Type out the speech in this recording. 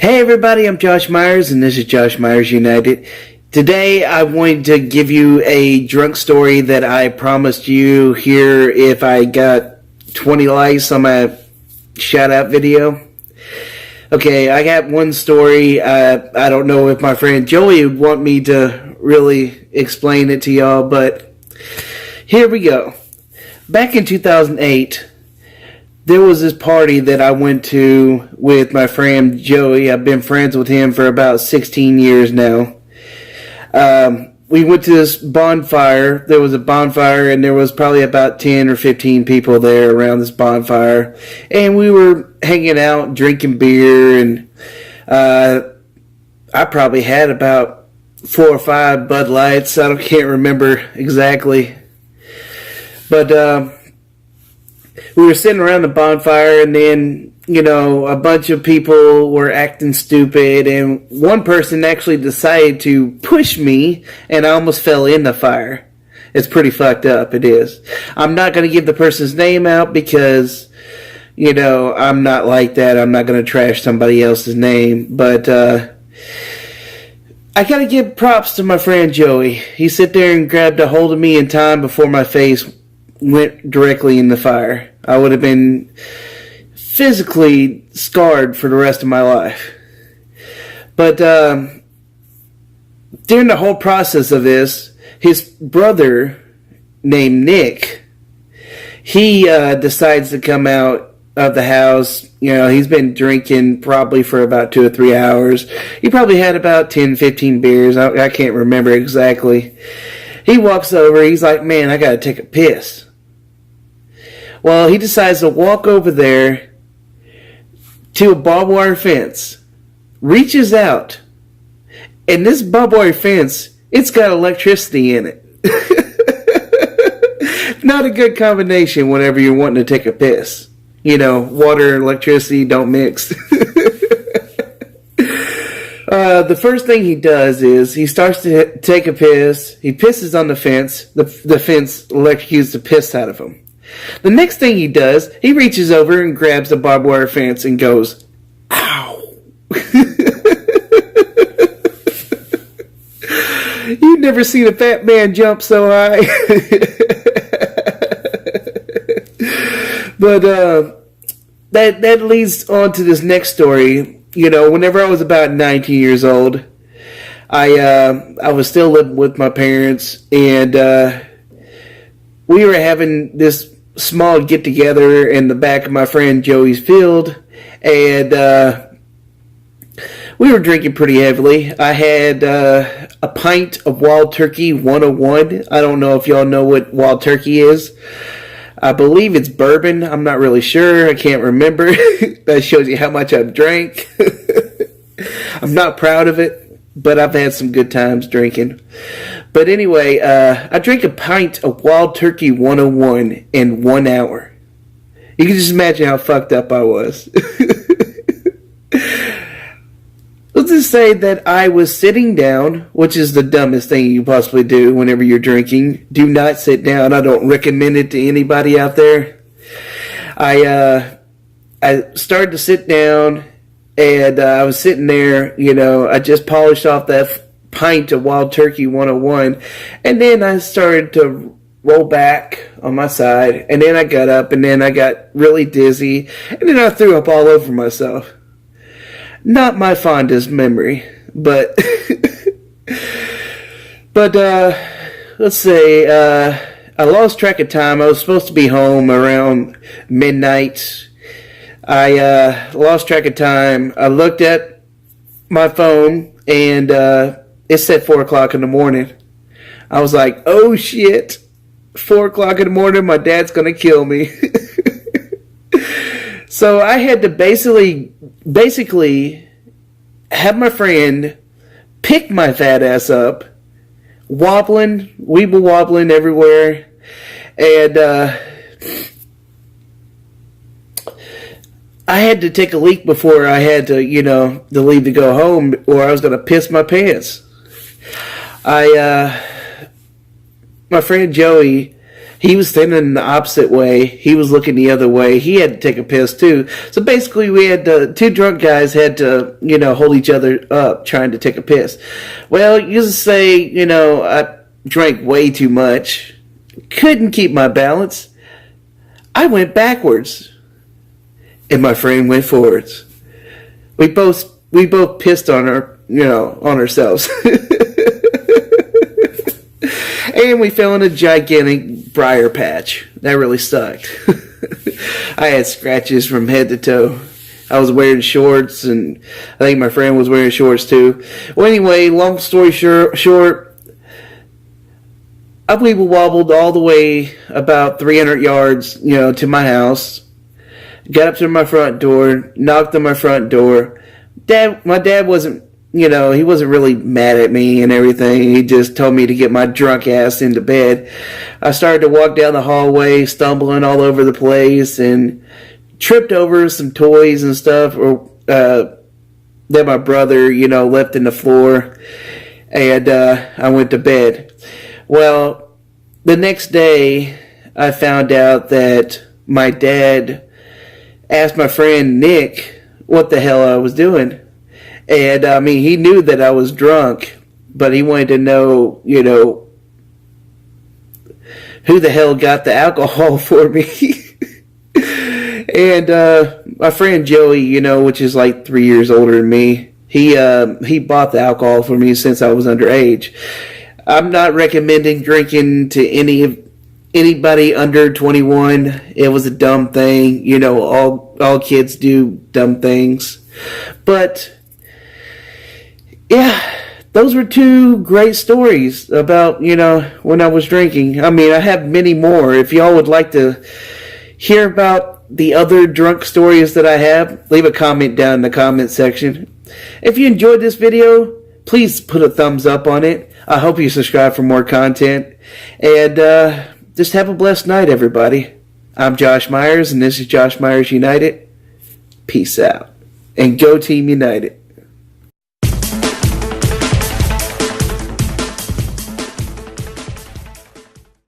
Hey everybody, I'm Josh Myers and this is Josh Myers United. Today I wanted to give you a drunk story that I promised you here if I got 20 likes on my shout out video. Okay, I got one story. I don't know if my friend Joey would want me to really explain it to y'all, but here we go. Back in 2008, there was this party that I went to with my friend Joey. I've been friends with him for about 16 years now. We went to this bonfire. There was a bonfire, and there was probably about 10 or 15 people there around this bonfire. And we were hanging out, drinking beer, and I probably had about 4 or 5 Bud Lights. Can't remember exactly. But we were sitting around the bonfire, and then, a bunch of people were acting stupid, and one person actually decided to push me, and I almost fell in the fire. It's pretty fucked up, it is. I'm not going to give the person's name out because, I'm not like that. I'm not going to trash somebody else's name, but I got to give props to my friend Joey. He sat there and grabbed a hold of me in time before my face went directly in the fire. I would have been physically scarred for the rest of my life. But during the whole process of this, his brother named Nick, he decides to come out of the house. He's been drinking probably for about 2 or 3 hours. He probably had about 10, 15 beers. I can't remember exactly. He walks over. He's like, man, I got to take a piss. Well, he decides to walk over there to a barbed wire fence, reaches out, and this barbed wire fence, it's got electricity in it. Not a good combination whenever you're wanting to take a piss. Water and electricity don't mix. The first thing he does is he starts to take a piss. He pisses on the fence. The fence electrocutes the piss out of him. The next thing he does, he reaches over and grabs the barbed wire fence and goes, ow. You've never seen a fat man jump so high. But that leads on to this next story. Whenever I was about 19 years old, I was still living with my parents, and we were having this small get-together in the back of my friend Joey's field, and we were drinking pretty heavily. I had a pint of Wild Turkey 101. I don't know if y'all know what Wild Turkey is. I believe it's bourbon. I'm not really sure. I can't remember. That shows you how much I've drank. I'm not proud of it, but I've had some good times drinking. But anyway, I drank a pint of Wild Turkey 101 in 1 hour. You can just imagine how fucked up I was. Let's just say that I was sitting down, which is the dumbest thing you possibly do whenever you're drinking. Do not sit down. I don't recommend it to anybody out there. I started to sit down, and I was sitting there, I just polished off that pint of Wild Turkey 101, and then I started to roll back on my side, and then I got up, and then I got really dizzy, and then I threw up all over myself. Not my fondest memory, but let's say I lost track of time. I was supposed to be home around midnight. I lost track of time. I looked at my phone, and it said 4 o'clock in the morning. I was like, oh shit, 4 o'clock in the morning, my dad's going to kill me. So I had to basically have my friend pick my fat ass up, wobbling, weeble wobbling everywhere, and I had to take a leak before I had to, to leave to go home, or I was going to piss my pants. My friend Joey He was standing the opposite way. He was looking the other way. He had to take a piss too. So basically, we had two drunk guys had to, hold each other up trying to take a piss. Well, you just say, I drank way too much. Couldn't keep my balance. I went backwards, and my friend went forwards. We both pissed on on ourselves. And we fell in a gigantic briar patch. That really sucked. I had scratches from head to toe. I was wearing shorts, and I think my friend was wearing shorts too. Well, anyway, long story short, I weeble wobbled all the way about 300 yards, to my house. Got up to my front door, knocked on my front door. My dad wasn't, he wasn't really mad at me and everything. He just told me to get my drunk ass into bed. I started to walk down the hallway, stumbling all over the place, and tripped over some toys and stuff that my brother, left in the floor. And I went to bed. Well, the next day, I found out that my dad asked my friend Nick what the hell I was doing. And, he knew that I was drunk, but he wanted to know, who the hell got the alcohol for me. And my friend Joey, which is like 3 years older than me, he bought the alcohol for me since I was underage. I'm not recommending drinking to anybody under 21. It was a dumb thing. All kids do dumb things. But yeah, those were two great stories about, when I was drinking. I have many more. If y'all would like to hear about the other drunk stories that I have, leave a comment down in the comment section. If you enjoyed this video, please put a thumbs up on it. I hope you subscribe for more content. And just have a blessed night, everybody. I'm Josh Myers, and this is Josh Myers United. Peace out. And go Team United.